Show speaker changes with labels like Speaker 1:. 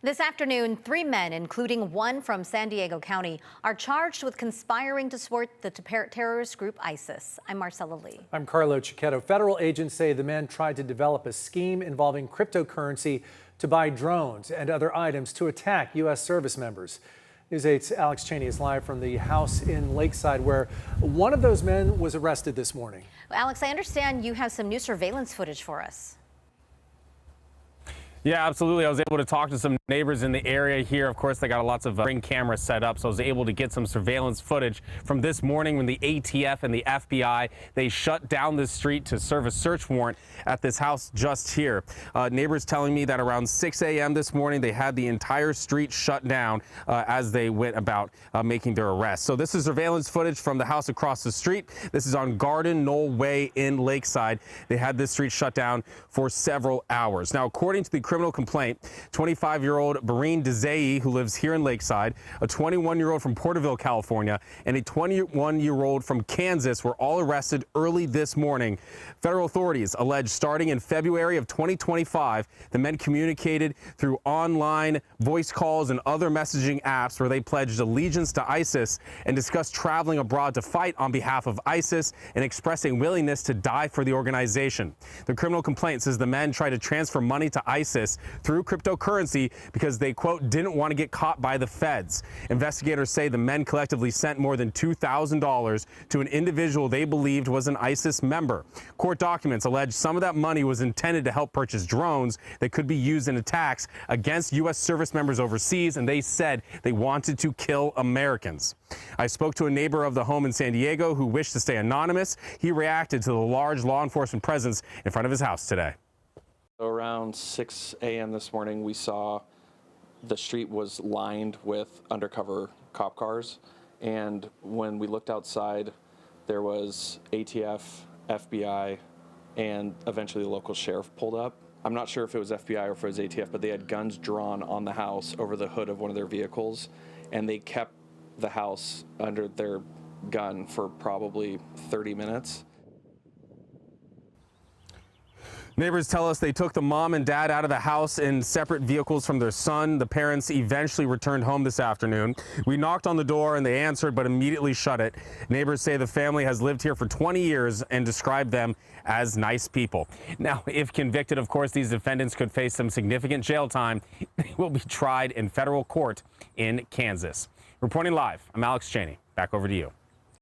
Speaker 1: This afternoon, 3 men, including one from San Diego County, are charged with conspiring to support the terrorist group ISIS. I'm Marcella Lee.
Speaker 2: I'm Carlo Cicchetto. Federal agents say the men tried to develop a scheme involving cryptocurrency to buy drones and other items to attack U.S. service members. News 8's Alex Cheney is live from the house in Lakeside where one of those men was arrested this morning.
Speaker 1: Well, Alex, I understand you have some new surveillance footage for us.
Speaker 3: Yeah, absolutely. I was able to talk to some neighbors in the area here. Of course, they got lots of ring cameras set up, so I was able to get some surveillance footage from this morning when the ATF and the FBI, they shut down this street to serve a search warrant at this house just here. Neighbors telling me that around 6 a.m. this morning, they had the entire street shut down as they went about making their arrest. So this is surveillance footage from the house across the street. This is on Garden Knoll Way in Lakeside. They had this street shut down for several hours. Now, according to the criminal complaint, 25-year-old Bareen Dezei, who lives here in Lakeside, a 21-year-old from Porterville, California, and a 21-year-old from Kansas were all arrested early this morning. Federal authorities allege starting in February of 2025, the men communicated through online voice calls and other messaging apps where they pledged allegiance to ISIS and discussed traveling abroad to fight on behalf of ISIS and expressing willingness to die for the organization. The criminal complaint says the men tried to transfer money to ISIS through cryptocurrency because they, quote, didn't want to get caught by the feds. Investigators say the men collectively sent more than $2,000 to an individual they believed was an ISIS member. Court documents allege some of that money was intended to help purchase drones that could be used in attacks against U.S. service members overseas, and they said they wanted to kill Americans. I spoke to a neighbor of the home in San Diego who wished to stay anonymous. He reacted to the large law enforcement presence in front of his house today.
Speaker 4: Around 6 a.m. this morning, we saw the street was lined with undercover cop cars, and when we looked outside, there was ATF, FBI, and eventually the local sheriff pulled up. I'm not sure if it was FBI or if it was ATF, but they had guns drawn on the house over the hood of one of their vehicles, and they kept the house under their gun for probably 30 minutes.
Speaker 3: Neighbors tell us they took the mom and dad out of the house in separate vehicles from their son. The parents eventually returned home this afternoon. We knocked on the door and they answered but immediately shut it. Neighbors say the family has lived here for 20 years and describe them as nice people. Now, if convicted, of course, these defendants could face some significant jail time. They will be tried in federal court in Kansas. Reporting live, I'm Alex Cheney. Back over to you.